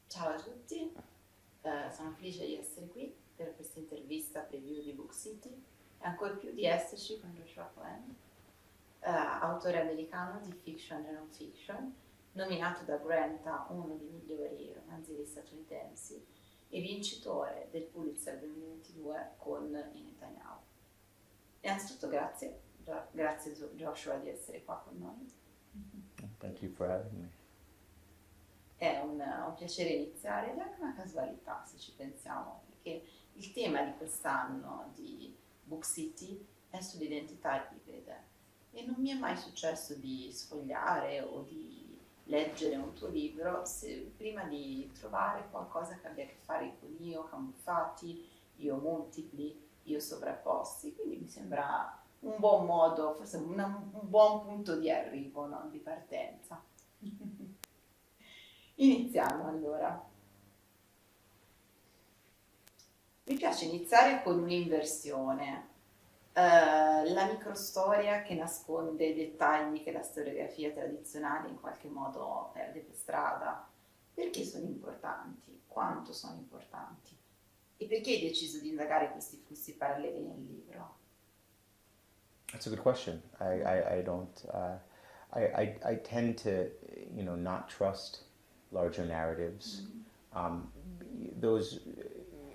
Ciao a tutti, sono felice di essere qui per questa intervista preview di Book City e ancora più di esserci con Joshua Cohen, autore americano di fiction e non fiction, nominato da Grant a uno dei migliori romanzieri statunitensi e vincitore del Pulitzer 2022 con I Netanyahu. Innanzitutto grazie Joshua di essere qua con noi. Thank you for having me. È un piacere iniziare ed è anche una casualità se ci pensiamo, perché il tema di quest'anno di Book City è sull'identità ibride e non mi è mai successo di sfogliare o di leggere un tuo libro prima di trovare qualcosa che abbia a che fare con io camuffati, io multipli, io sovrapposti, quindi mi sembra un buon modo, forse un buon punto di arrivo, no? Di partenza. Iniziamo allora. Mi piace iniziare con un'inversione, la microstoria che nasconde dettagli che la storiografia tradizionale in qualche modo perde per strada. Perché sono importanti? Quanto sono importanti? E perché hai deciso di indagare questi flussi paralleli nel libro? That's a good question. I don't. I tend to, not trust larger narratives. Those,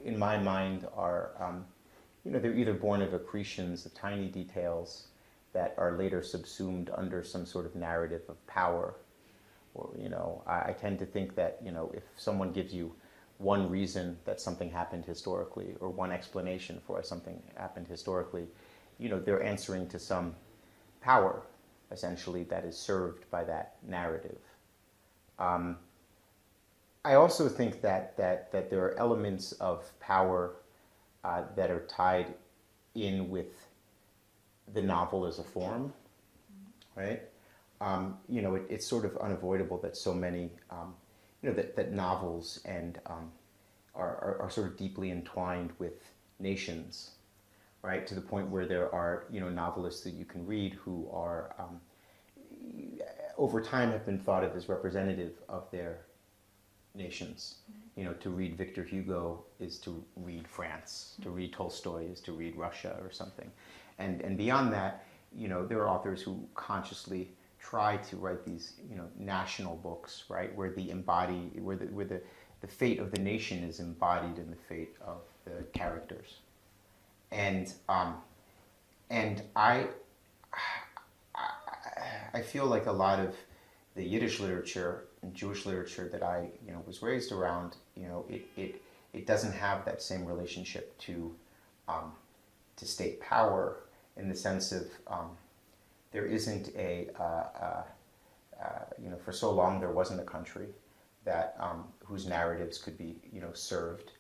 in my mind, are, they're either born of accretions of tiny details that are later subsumed under some sort of narrative of power. Or, I tend to think that, if someone gives you one reason that something happened historically, or one explanation for why something happened historically, they're answering to some power, essentially, that is served by that narrative. I also think that there are elements of power that are tied in with the novel as a form, right? It's sort of unavoidable that so many, that novels and are sort of deeply entwined with nations, right? To the point where there are, novelists that you can read who are, over time have been thought of as representative of their nations. To read Victor Hugo is to read France. To read Tolstoy is to read Russia or something. And beyond that, there are authors who consciously try to write these, national books, right, where the fate of the nation is embodied in the fate of the characters. And I feel like a lot of the Yiddish literature and Jewish literature that I was raised around, it doesn't have that same relationship to state power, in the sense of there isn't for so long there wasn't a country that whose narratives could be served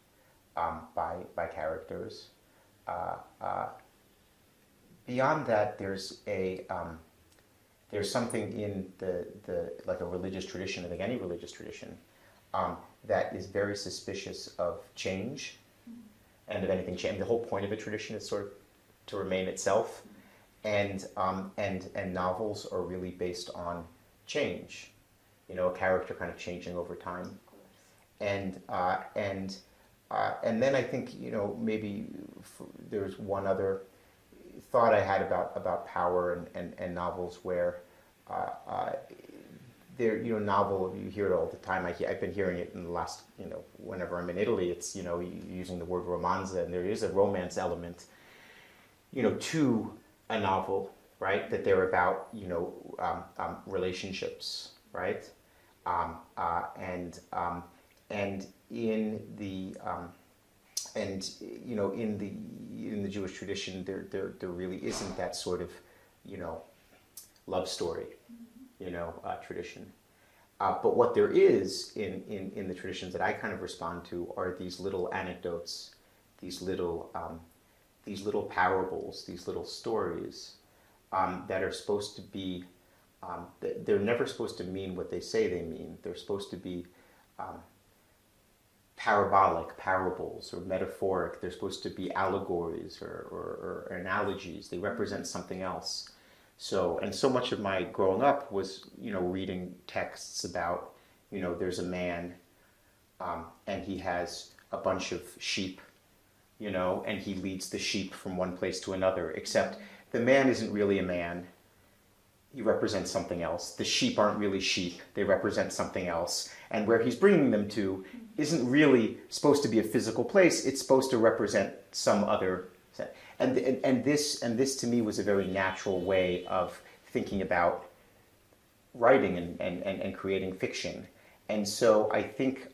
by characters. Beyond that, there's something in the like a religious tradition, I think any religious tradition, that is very suspicious of change, and of anything change. The whole point of a tradition is sort of to remain itself, and novels are really based on change, a character kind of changing over time, and then I think maybe there's one other thought I had about power and novels where novel, you hear it all the time. I've been hearing it in the last, whenever I'm in Italy, it's, using the word romanzo, and there is a romance element, to a novel, right? That they're about, relationships, right? And in the in the Jewish tradition, there really isn't that sort of, love story, tradition. But what there is in the traditions that I kind of respond to are these little anecdotes, these little parables, these little stories that are supposed to be, they're never supposed to mean what they say they mean. They're supposed to be parabolic, parables, or metaphoric. They're supposed to be allegories or analogies. They represent something else. So much of my growing up was, reading texts about, there's a man and he has a bunch of sheep, you know, and he leads the sheep from one place to another, except the man isn't really a man. He represents something else. The sheep aren't really sheep. They represent something else. And where he's bringing them to isn't really supposed to be a physical place. It's supposed to represent some other. And this to me was a very natural way of thinking about writing and creating fiction. And so I think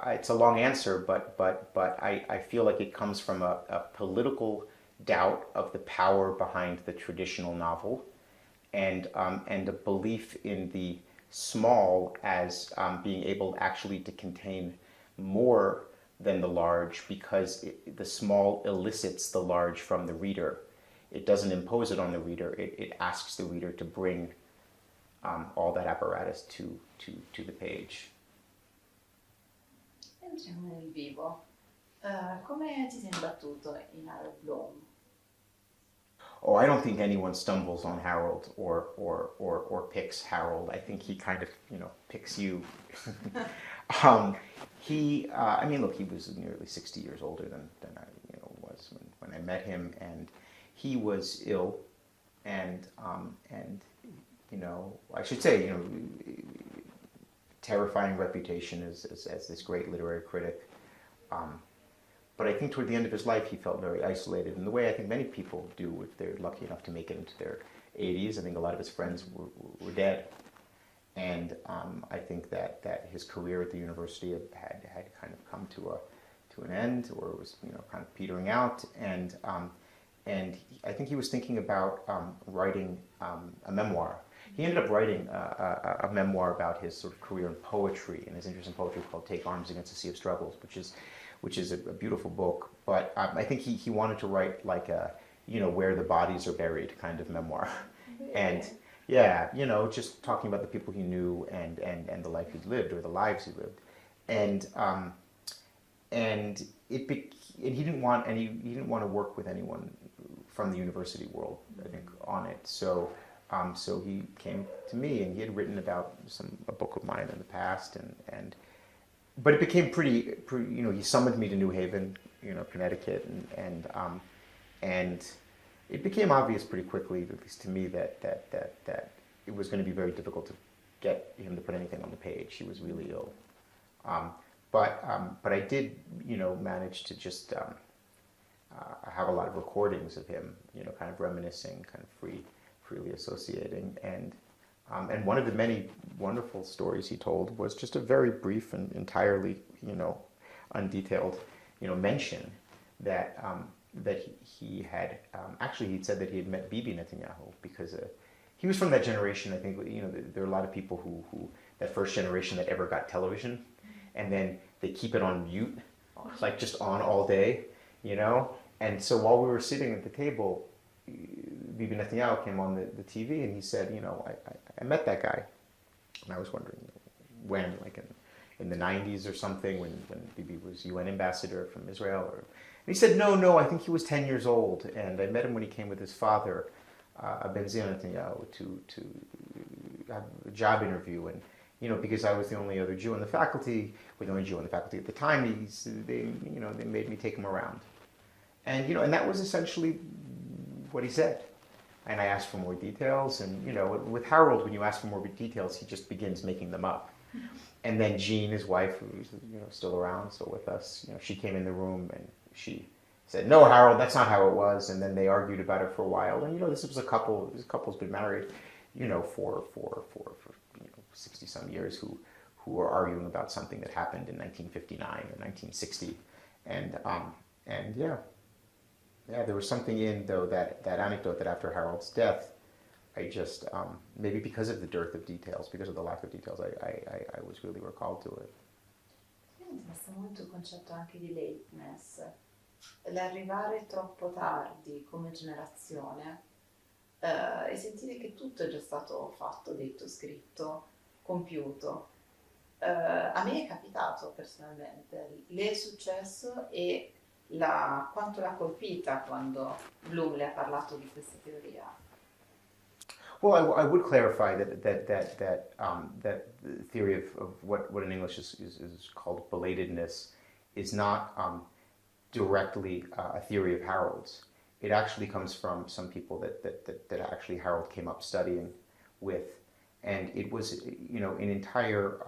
it's a long answer, but I feel like it comes from a political doubt of the power behind the traditional novel, and a belief in the small as being able actually to contain more than the large, because the small elicits the large from the reader. It doesn't impose it on the reader. It asks the reader to bring all that apparatus to the page. Entriamo nel vivo. Come ti sei imbattuto in Harold Bloom? Oh, I don't think anyone stumbles on Harold or picks Harold. I think he kind of, picks you. I mean, look, he was nearly 60 years older than I was when I met him, and he was ill, and I should say, terrifying reputation as this great literary critic. But I think toward the end of his life, he felt very isolated in the way I think many people do if they're lucky enough to make it into their 80s. I think a lot of his friends were dead. And I think that his career at the university had kind of come to an end, or was kind of petering out. And I think he was thinking about writing a memoir. He ended up writing a memoir about his sort of career in poetry and his interest in poetry, called "Take Arms Against a Sea of Struggles," which is a beautiful book. But I think he wanted to write like a where the bodies are buried kind of memoir, and just talking about the people he knew and the life he'd lived, or the lives he lived, and he didn't want to work with anyone from the university world, I think, on it. So he came to me, and he had written about a book of mine in the past, but it became pretty. He summoned me to New Haven, Connecticut, and it became obvious pretty quickly, at least to me, that it was going to be very difficult to get him to put anything on the page. He was really ill, but I did, manage to just have a lot of recordings of him, kind of reminiscing, kind of freely associating, and one of the many wonderful stories he told was just a very brief and entirely, undetailed, mention that he had actually, he'd said that he had met Bibi Netanyahu, because he was from that generation. I think there are a lot of people who that first generation that ever got television, and then they keep it on mute, like just on all day, And so while we were sitting at the table, Bibi Netanyahu came on the TV, and he said, I met that guy, and I was wondering when, like in the 90s or something, when Bibi was UN ambassador from Israel, and he said, no, I think he was 10 years old, and I met him when he came with his father, Benzia Netanyahu, to have a job interview, and because I was the only other Jew in the faculty, or the only Jew in the faculty at the time, they made me take him around, and and that was essentially what he said. And I asked for more details, and with Harold, when you ask for more details, he just begins making them up. And then Jean, his wife, who's still around, still with us, she came in the room and she said, "No, Harold, that's not how it was." And then they argued about it for a while. And this was a couple. This couple's been married, for 60 some years, who are arguing about something that happened in 1959 or 1960, and yeah. Yeah, there was something in, though, that anecdote that after Harold's death, I just, maybe because of the dearth of details, because of the lack of details, I was really recalled to it. Mi interessa molto il concetto anche di lateness, l'arrivare troppo tardi come generazione, e sentire che tutto è già stato fatto, detto, scritto, compiuto. A me è capitato personalmente, le è successo, e quanto l'ha colpita quando Bloom le ha parlato di questa teoria? Well, I would clarify that the theory of what in English is called belatedness is not directly a theory of Harold's. It actually comes from some people that actually Harold came up studying with, and it was an entire.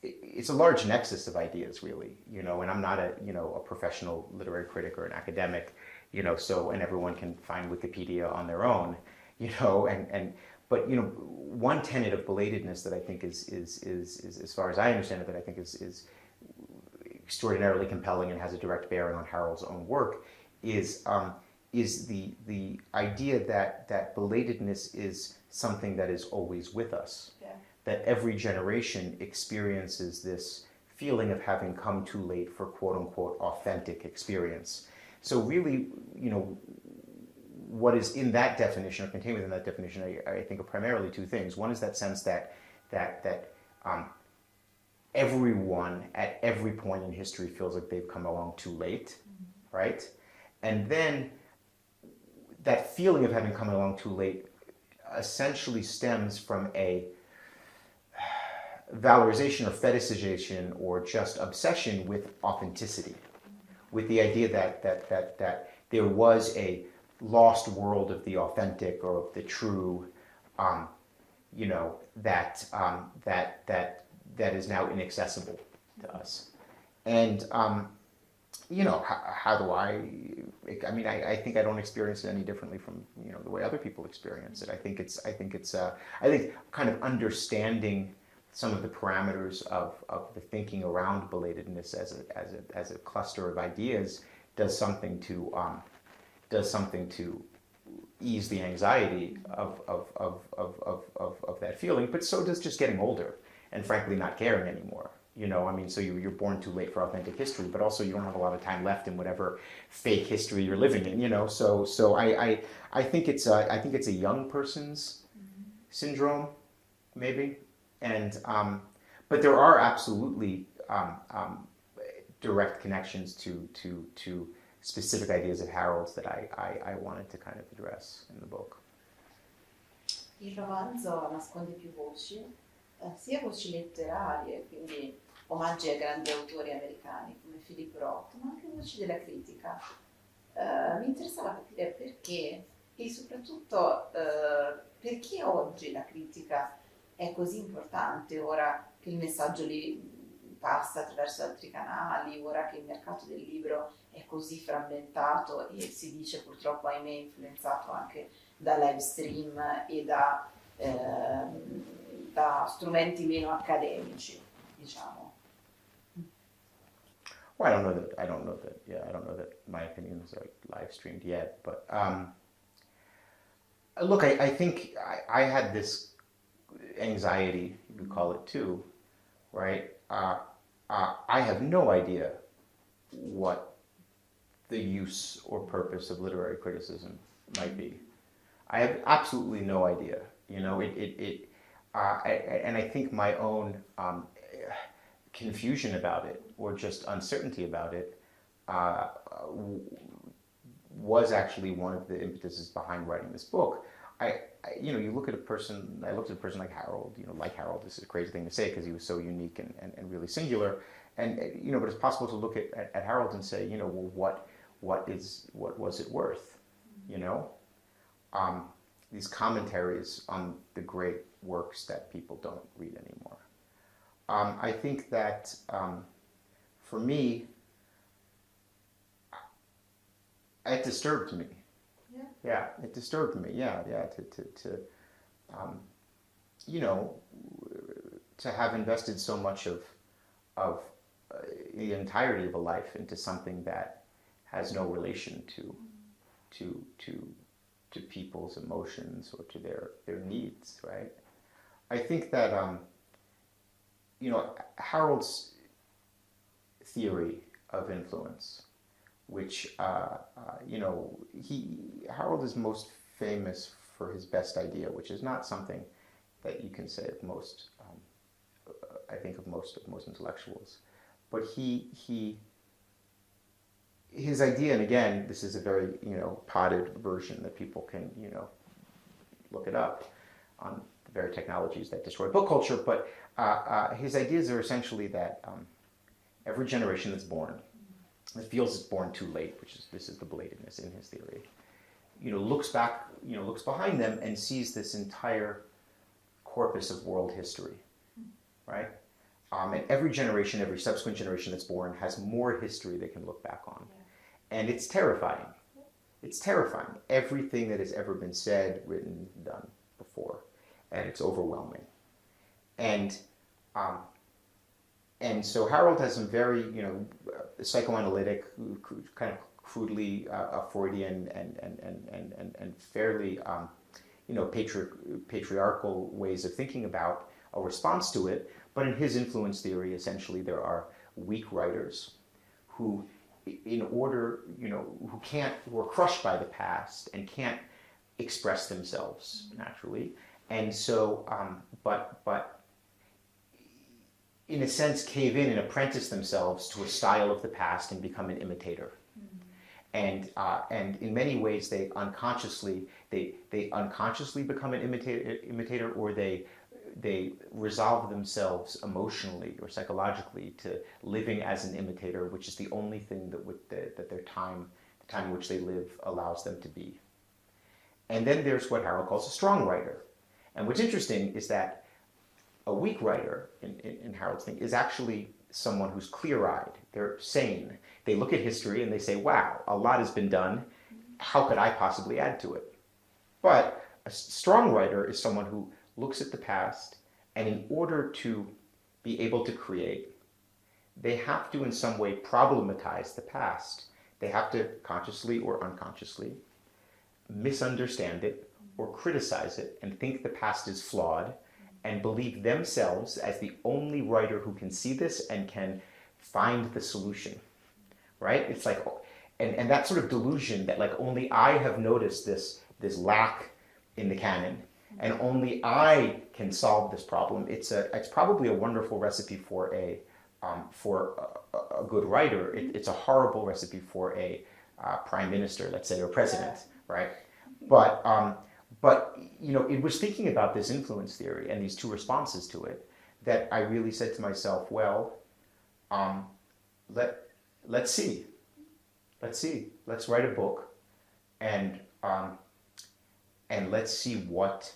It's a large nexus of ideas, really, and I'm not a professional literary critic or an academic, so, and everyone can find Wikipedia on their own, but one tenet of belatedness that I think is as far as I understand it, that I think is extraordinarily compelling and has a direct bearing on Harold's own work is the idea that belatedness is something that is always with us. Yeah. That every generation experiences this feeling of having come too late for quote-unquote authentic experience. So really, what is in that definition, or contained within that definition, I think are primarily two things. One is that sense that everyone at every point in history feels like they've come along too late, right? And then that feeling of having come along too late essentially stems from a valorization or fetishization or just obsession with authenticity, with the idea that there was a lost world of the authentic or of the true, that is now inaccessible to us. And how do I mean, I think I don't experience it any differently from the way other people experience it. I think kind of understanding some of the parameters of the thinking around belatedness as a cluster of ideas does something to ease the anxiety of that feeling, but so does just getting older and frankly not caring anymore. So you're born too late for authentic history, but also you don't have a lot of time left in whatever fake history you're living in. So I think it's a young person's syndrome, maybe, and but there are absolutely direct connections to specific ideas of Harold's that I wanted to kind of address in the book. Il romanzo nasconde più voci, sia voci letterarie, quindi omaggi ai grandi autori americani come Philip Roth, ma anche voci della critica. Mi interessava capire perché e soprattutto perché oggi la critica è così importante, ora che il messaggio passa attraverso altri canali, ora che il mercato del libro è così frammentato e si dice purtroppo, ahimè, influenzato anche da live stream e da strumenti meno accademici, diciamo. Well, I don't know that my opinions are live streamed yet, but look, I think I had this anxiety, you could call it too, right? I have no idea what the use or purpose of literary criticism might be. I have absolutely no idea. And I think my own confusion about it, or just uncertainty about it, was actually one of the impetuses behind writing this book. You look at a person. I looked at a person like Harold. Like Harold, this is a crazy thing to say because he was so unique and really singular. And but it's possible to look at Harold and say, well, what was it worth? These commentaries on the great works that people don't read anymore. I think that for me, it disturbed me. Yeah, it disturbed me. Yeah, to have invested so much of the entirety of a life into something that has no relation to people's emotions or to their needs, right? I think that Harold's theory of influence, which Harold is most famous for his best idea, which is not something that you can say of most. I think of most intellectuals, but his idea, and again, this is a very potted version that people can look it up on the very technologies that destroy book culture. But his ideas are essentially that every generation that's born, that feels it's born too late, this is the belatedness in his theory, looks back, looks behind them and sees this entire corpus of world history, right? And every generation, every subsequent generation that's born has more history they can look back on. Yeah. And it's terrifying. It's terrifying. Everything that has ever been said, written, done before. And it's overwhelming. And so Harold has some very, psychoanalytic, kind of crudely Freudian and fairly, patriarchal ways of thinking about a response to it. But in his influence theory, essentially, there are weak writers who, who are crushed by the past and can't express themselves naturally. And so, but in a sense, cave in and apprentice themselves to a style of the past and become an imitator. And in many ways, they unconsciously become an imitator, or they resolve themselves emotionally or psychologically to living as an imitator, which is the only thing that their time, the time in which they live, allows them to be. And then there's what Harold calls a strong writer. And what's interesting is that a weak writer, in Harold's thing, is actually someone who's clear-eyed. They're sane. They look at history and they say, wow, a lot has been done. How could I possibly add to it? But a strong writer is someone who looks at the past, and in order to be able to create, they have to in some way problematize the past. They have to consciously or unconsciously misunderstand it or criticize it and think the past is flawed and believe themselves as the only writer who can see this and can find the solution, right? It's like, and that sort of delusion that like only I have noticed this lack in the canon, and only I can solve this problem. It's probably a wonderful recipe for a good writer. It's a horrible recipe for a prime minister, let's say, or president, right? But it was thinking about this influence theory and these two responses to it that I really said to myself, well, let's see, let's write a book, and let's see what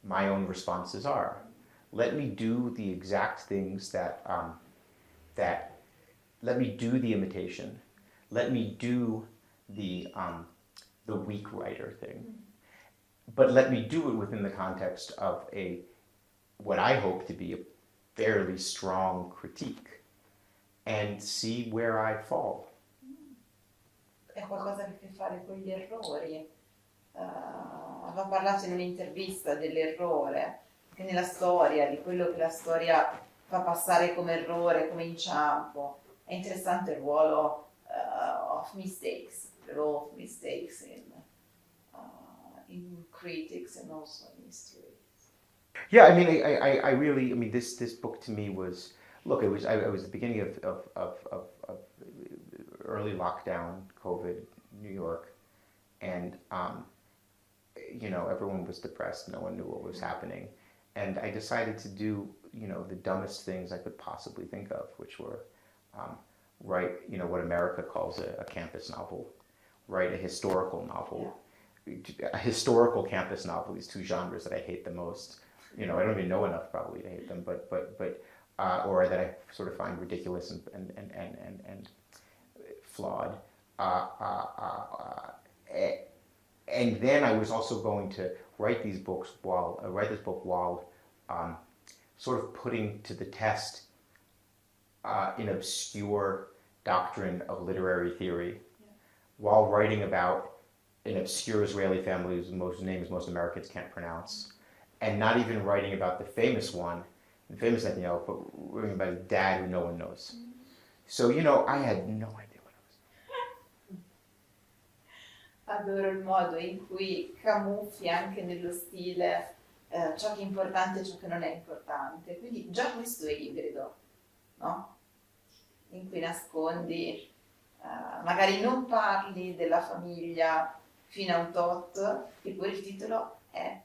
my own responses are. Let me do the exact things that let me do the imitation. Let me do the weak writer thing. But let me do it within the context of what I hope to be a fairly strong critique, and see where I fall. È qualcosa che ha a che fare con gli errori. Aveva parlato in un'intervista dell'errore, che nella storia, di quello che la storia fa passare come errore, come inciampo. È interessante il ruolo of mistakes, the role of mistakes in critics and also in history. Yeah, I mean, I really, this book to me was, look, I was the beginning of early lockdown, COVID, New York, and everyone was depressed. No one knew what was happening, and I decided to do the dumbest things I could possibly think of, which were write what America calls a campus novel, write a historical novel. A historical campus novel, these two genres that I hate the most. I don't even know enough probably to hate them, but or that I sort of find ridiculous and flawed. And then I was also going to write this book while sort of putting to the test an obscure doctrine of literary theory, while writing about an obscure Israeli family whose names most Americans can't pronounce, and not even writing about the famous one, the famous Netanyahu, but writing about his dad who no one knows. So, I had no idea what I was doing. Adoro il modo in cui camuffi anche nello stile ciò che è importante e ciò che non è importante. Quindi già questo è ibrido, no? In cui nascondi, magari non parli della famiglia fino a un tot, eppure il titolo è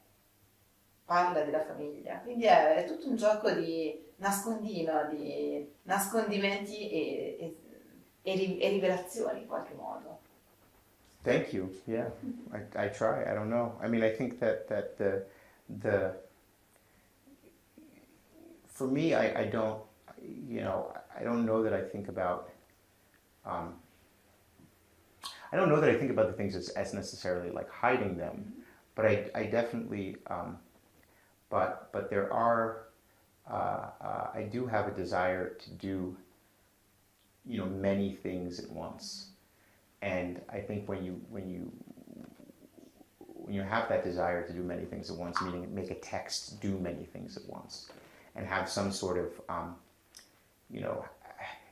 parla della famiglia, quindi è tutto un gioco di nascondino, di nascondimenti e rivelazioni in qualche modo. Thank you. Yeah, I try. I don't know. I mean, I think that the for me, I don't, I don't know that I think about. I don't know that I think about the things as necessarily like hiding them, but I definitely, but there are, I do have a desire to do, many things at once, and I think when you have that desire to do many things at once, meaning make a text do many things at once, and have some sort of,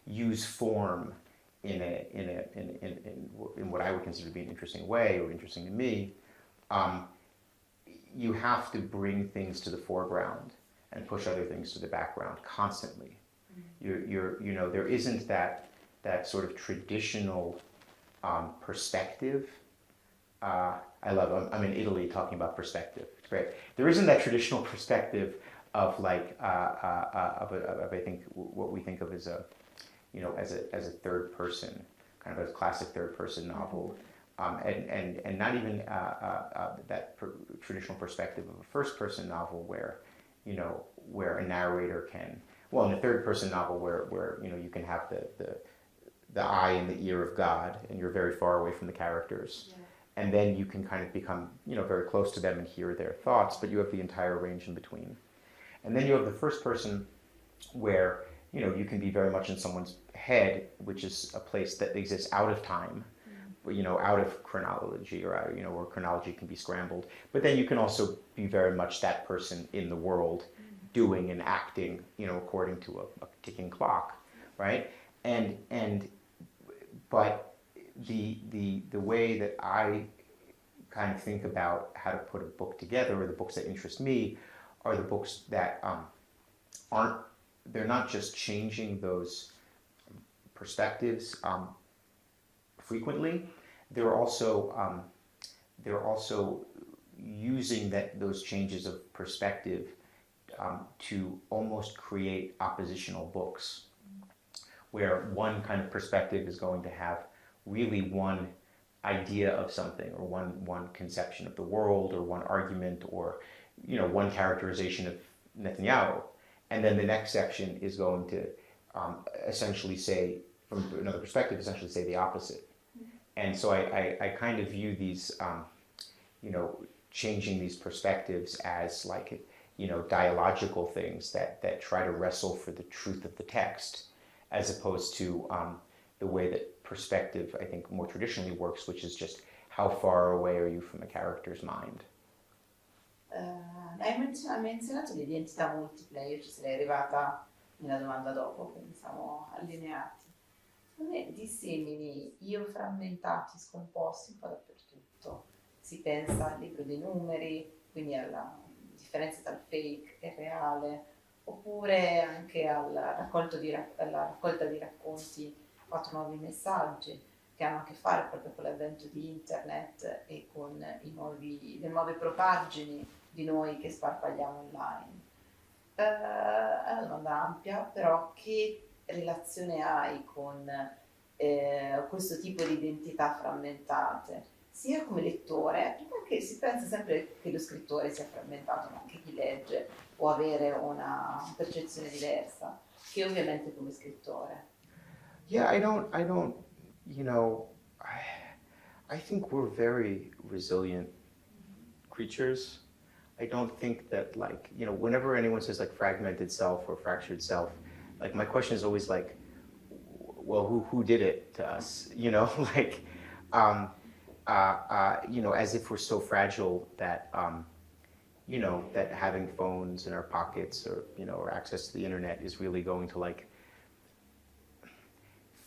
use form in what I would consider to be an interesting way or interesting to me, you have to bring things to the foreground and push other things to the background constantly. There isn't that sort of traditional perspective. I'm in Italy talking about perspective. It's great. There isn't that traditional perspective of like I think what we think of as a as a third person, kind of a classic third person novel, and not even that traditional perspective of a first person novel where a narrator can, well, in a third person novel where you can have the eye and the ear of God and you're very far away from the characters. Yeah. And then you can kind of become very close to them and hear their thoughts, but you have the entire range in between. And then you have the first person where you can be very much in someone's head, which is a place that exists out of time, out of chronology, or where chronology can be scrambled. But then you can also be very much that person in the world, doing and acting, according to a ticking clock, right? But the way that I kind of think about how to put a book together, or the books that interest me, are the books that they're not just changing those perspectives frequently. They're also using those changes of perspective to almost create oppositional books, where one kind of perspective is going to have really one idea of something, or one conception of the world, or one argument, or one characterization of Netanyahu. And then the next section is going to essentially say, from another perspective, essentially say the opposite. And so I kind of view these, changing these perspectives as like, dialogical things that try to wrestle for the truth of the text, as opposed to the way that perspective, I think, more traditionally works, which is just how far away are you from a character's mind. Hai menzionato l'identità multipla, io ci sarei arrivata nella domanda dopo, quindi siamo allineati. Secondo me di simili, io frammentati, scomposti un po' dappertutto. Si pensa al libro dei numeri, quindi alla differenza tra il fake e il reale, oppure anche alla raccolta di racconti, 4 nuovi messaggi, che hanno a che fare proprio con l'avvento di internet e con le nuove propaggini di noi che sparpagliamo online. È una domanda ampia, però che relazione hai con questo tipo di identità frammentate, sia come lettore, perché si pensa sempre che lo scrittore sia frammentato, ma anche chi legge può avere una percezione diversa, che ovviamente come scrittore. Yeah, I don't, I think we're very resilient creatures. I don't think that, like, whenever anyone says like fragmented self or fractured self, like my question is always like, well, who did it to us? Like, as if we're so fragile that, that having phones in our pockets, or, or access to the internet is really going to like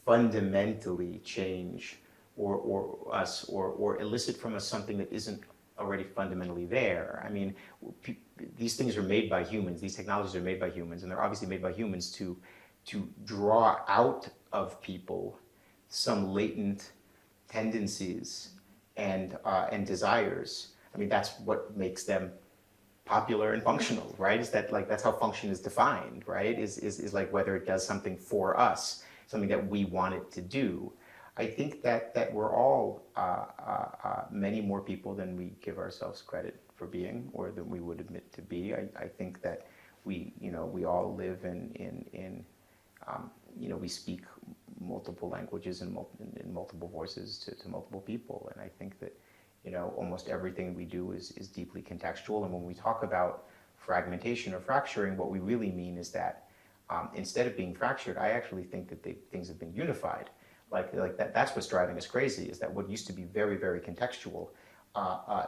fundamentally change or us, or elicit from us something that isn't already fundamentally there. I mean, these things are made by humans. These technologies are made by humans, and they're obviously made by humans to draw out of people some latent tendencies and desires. I mean, that's what makes them popular and functional, right? Is that like, that's how function is defined, right? Is like whether it does something for us, something that we want it to do. I think that we're all many more people than we give ourselves credit for being, or than we would admit to be. I think that we all live in we speak multiple languages and in multiple voices to multiple people, and I think that almost everything we do is deeply contextual. And when we talk about fragmentation or fracturing, what we really mean is that instead of being fractured, I actually think that things have been unified. Like that's what's driving us crazy, is that what used to be very, very contextual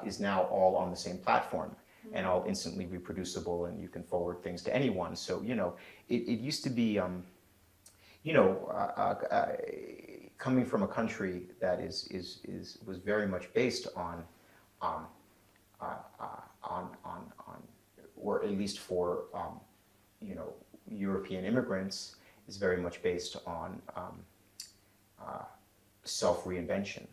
is now all on the same platform and all instantly reproducible, and you can forward things to anyone. So, it used to be, coming from a country that was very much based on, or at least for, European immigrants, is very much based on self-reinvention,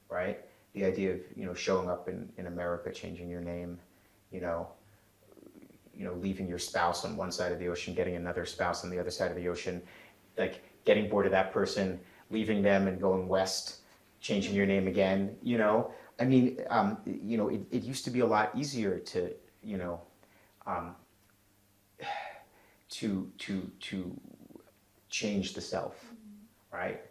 right? The idea of, showing up in America, changing your name, leaving your spouse on one side of the ocean, getting another spouse on the other side of the ocean, like getting bored of that person, leaving them and going west, changing your name again, I mean, it used to be a lot easier to, to change the self, right?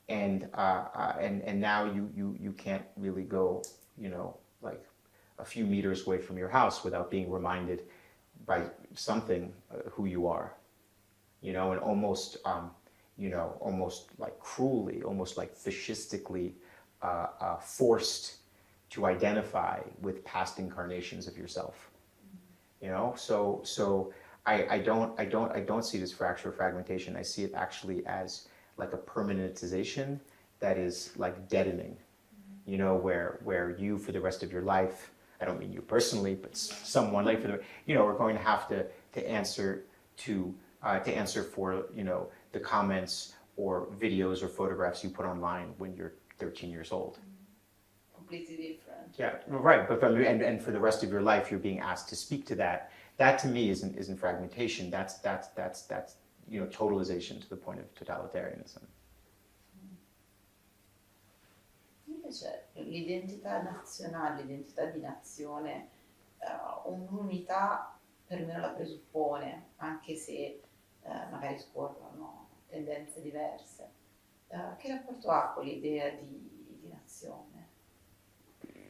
And now you can't really go, like a few meters away from your house without being reminded by something who you are, and almost, almost like cruelly, almost like fascistically forced to identify with past incarnations of yourself, So I don't see it as fracture or fragmentation. I see it actually as like a permanentization that is like deadening, where you, for the rest of your life, I don't mean you personally, but someone like for the, are going to have to answer for, the comments or videos or photographs you put online when you're 13 years old. Completely different. Yeah, right. But and for the rest of your life, you're being asked to speak to that. That to me isn't fragmentation. That's totalization to the point of totalitarianism. Invece l'identità nazionale, l'identità di nazione, un'unità per me la presuppone, anche se magari scorrono tendenze diverse. Che rapporto ha con l'idea di nazione?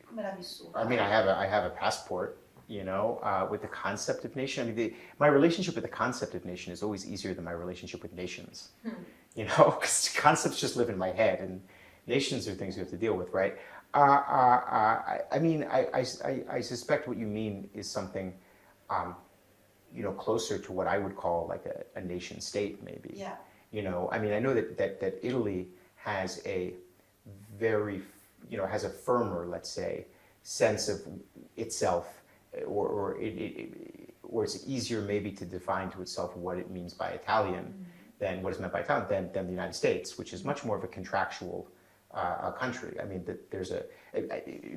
Come l'ha vissuta? I mean, I have a passport, with the concept of nation. I mean, my relationship with the concept of nation is always easier than my relationship with nations. Because concepts just live in my head, and nations are things you have to deal with, right? I mean, I suspect what you mean is something, closer to what I would call like a nation state, maybe. Yeah. I mean, I know that Italy has a very, has a firmer, let's say, sense of itself, or it's easier maybe to define to itself what it means by Italian than what is meant by Italian than the United States, which is much more of a contractual country. I mean, the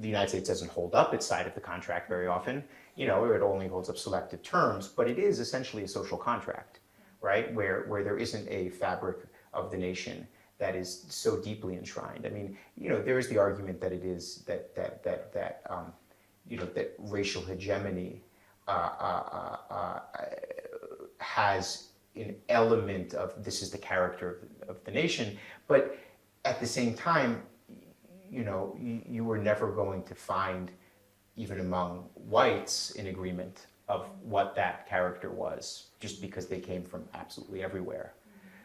United States doesn't hold up its side of the contract very often, it only holds up selective terms, but it is essentially a social contract, right? Where there isn't a fabric of the nation that is so deeply enshrined. I mean, there is the argument that it is that racial hegemony has an element of this is the character of the nation, but at the same time, you were never going to find, even among whites, an agreement of what that character was, just because they came from absolutely everywhere.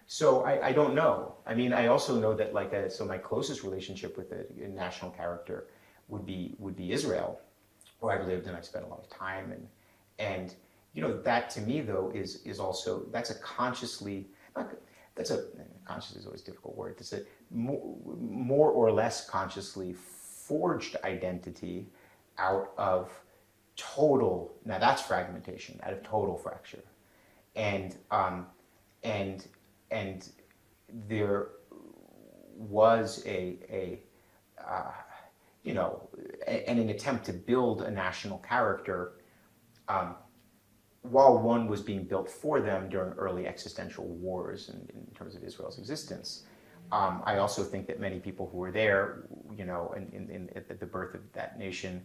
So I don't know. I mean, I also know that so my closest relationship with a national character would be Israel, where I've lived and I've spent a lot of time, and that to me though is also, that's a consciously, conscious is always a difficult word. It's a more or less consciously forged identity out of total, now that's fragmentation, out of total fracture. And there was an attempt to build a national character while one was being built for them during early existential wars in terms of Israel's existence, I also think that many people who were there, at the birth of that nation,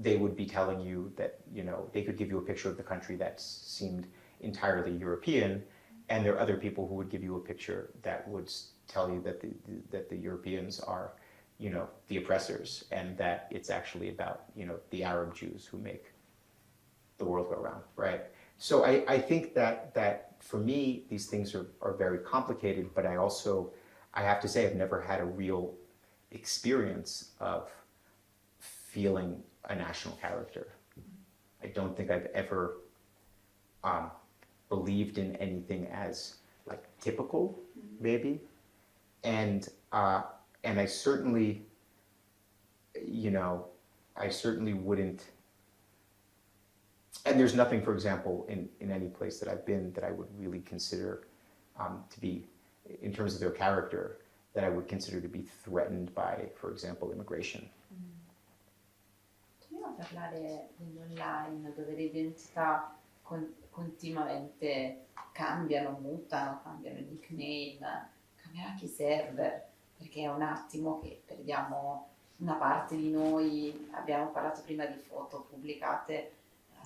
they would be telling you that, they could give you a picture of the country that seemed entirely European, and there are other people who would give you a picture that would tell you that the Europeans are, the oppressors, and that it's actually about, the Arab Jews who make the world go round, right? So I think that for me, these things are very complicated, but I have to say I've never had a real experience of feeling a national character. I don't think I've ever believed in anything as like typical, maybe, and I certainly, I certainly wouldn't. And there's nothing, for example, in any place that I've been that I would really consider to be, in terms of their character, that I would consider to be threatened by, for example, immigration. Vogliamo parlare dell'online, dove le identità continuamente cambiano, mutano, cambiano il nickname, cambia anche i server, perché è un attimo che perdiamo una parte di noi. Abbiamo parlato prima di foto pubblicate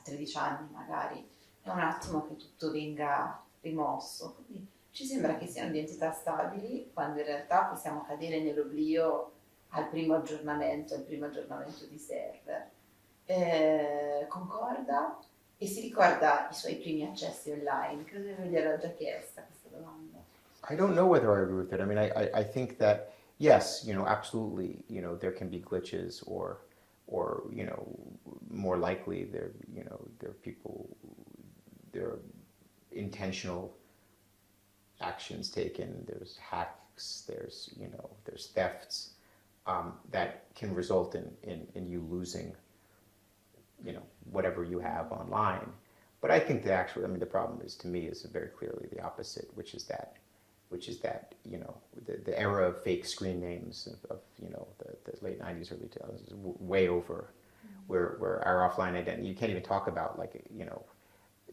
13 anni magari, è un attimo che tutto venga rimosso, quindi ci sembra che siano identità stabili quando in realtà possiamo cadere nell'oblio al primo aggiornamento di server. Concorda e si ricorda i suoi primi accessi online? Credo che gliel'ho già chiesta questa domanda. I don't know whether I agree with it. I mean, I think that, yes, absolutely, there can be glitches or more likely there are people, there are intentional actions taken, there's hacks, there's thefts that can result in you losing whatever you have online. But I think that the problem is, to me, is very clearly the opposite, which is that the era of fake screen names of the late 90s, early 2000s is way over, where our offline identity, you can't even talk about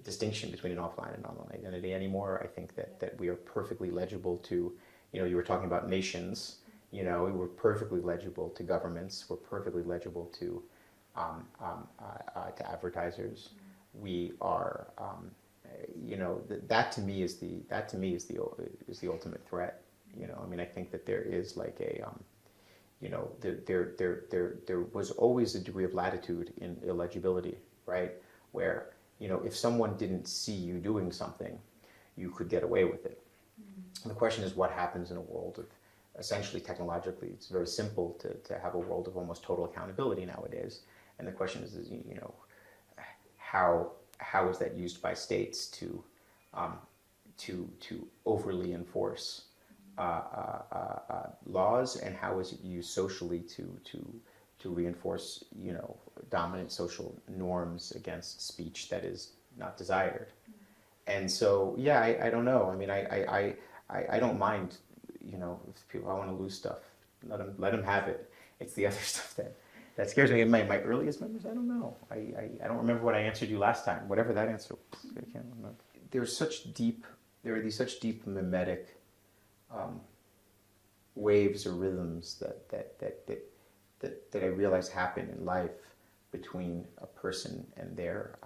distinction between an offline and online identity anymore. I think that we are perfectly legible to, you were talking about nations, we're perfectly legible to governments, we're perfectly legible to advertisers. We are, that to me is the ultimate threat. I think that there is there was always a degree of latitude in illegibility, right? Where, if someone didn't see you doing something, you could get away with it. And the question is, what happens in a world of, essentially technologically, it's very simple to have a world of almost total accountability nowadays. And the question is how is that used by states to overly enforce laws, and how is it used socially to reinforce dominant social norms against speech that is not desired? And so I don't know. I don't mind if people, I want to lose stuff, let them have it. It's the other stuff that scares me. My earliest memories, I don't know. I don't remember what I answered you last time. Whatever that answer was, I can't remember. There are these such deep mimetic waves or rhythms that I realize happen in life between a person and their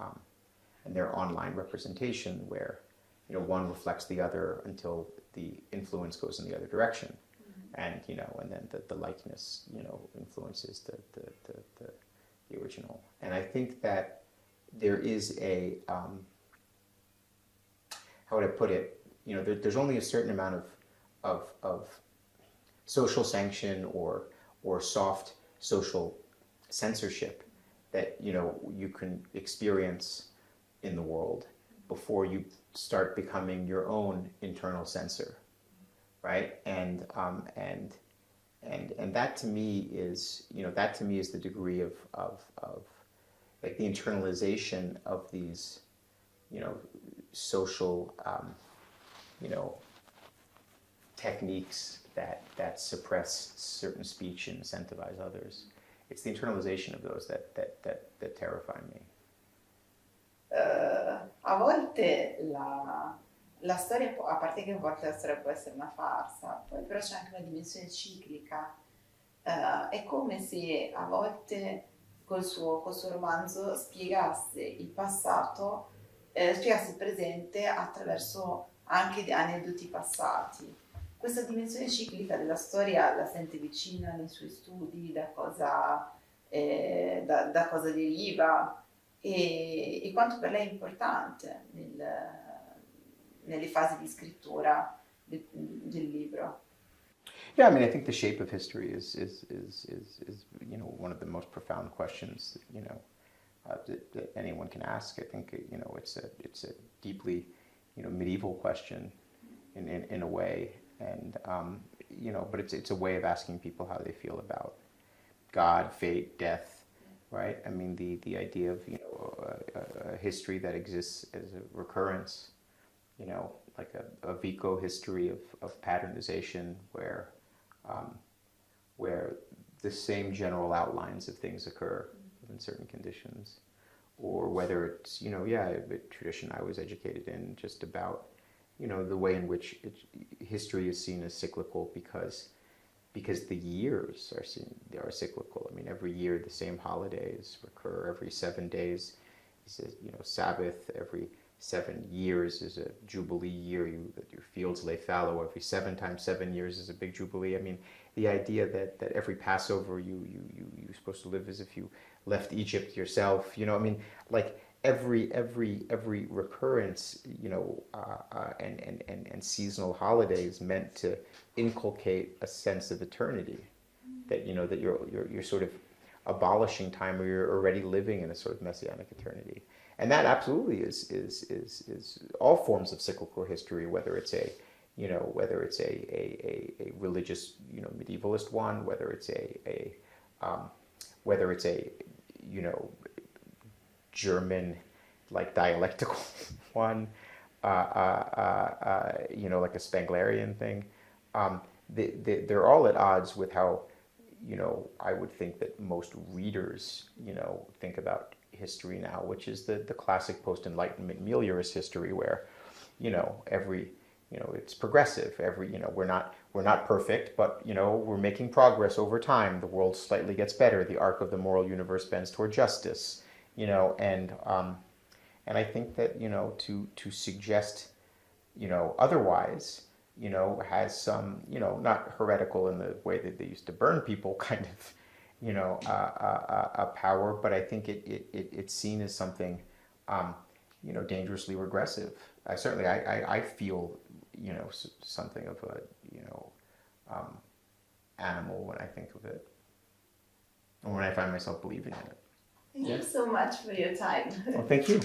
online representation, where one reflects the other until the influence goes in the other direction. And and then the likeness influences the original. And I think that there is a how would I put it? There's only a certain amount of social sanction or soft social censorship that you can experience in the world before you start becoming your own internal censor. Right, and that to me is the degree of like the internalization of these social techniques that suppress certain speech and incentivize others. It's the internalization of those that terrify me. a volte la storia, a parte che a volte la storia può essere una farsa, poi però c'è anche una dimensione ciclica. È come se a volte col suo romanzo spiegasse il passato, spiegasse il presente attraverso anche aneddoti passati. Questa dimensione ciclica della storia la sente vicina nei suoi studi, da cosa deriva e quanto per lei è importante nelle fasi di scrittura del libro. Yeah, I mean, I think the shape of history is one of the most profound questions that anyone can ask. I think it's a deeply medieval question in a way, and but it's a way of asking people how they feel about God, fate, death, right? I mean, the idea of a history that exists as a recurrence, like a Vico history of patternization where the same general outlines of things occur in certain conditions, or whether it's a tradition I was educated in, just about the way in which history is seen as cyclical because the years are cyclical. I mean, every year the same holidays recur. Every 7 days is a Sabbath. Every 7 years is a jubilee year. That your fields lay fallow. Every 7 times 7 years is a big jubilee. I mean, the idea that every Passover you're supposed to live as if you left Egypt yourself. I mean, like every recurrence, and seasonal holidays meant to inculcate a sense of eternity, that that you're sort of abolishing time, or you're already living in a sort of messianic eternity. And that absolutely is all forms of cyclical history, whether it's a religious medievalist one, whether it's a German like dialectical one, like a Spenglerian thing. They're all at odds with how I would think that most readers think about history now, which is the classic post-Enlightenment meliorist history, where it's progressive. We're not perfect, but we're making progress over time. The world slightly gets better. The arc of the moral universe bends toward justice. And I think that to suggest otherwise has some not heretical in the way that they used to burn people kind of a power, but I think it's seen as something dangerously regressive. I feel something of a animal when I think of it, or when I find myself believing in it. Thank you so much for your time. Well, thank you.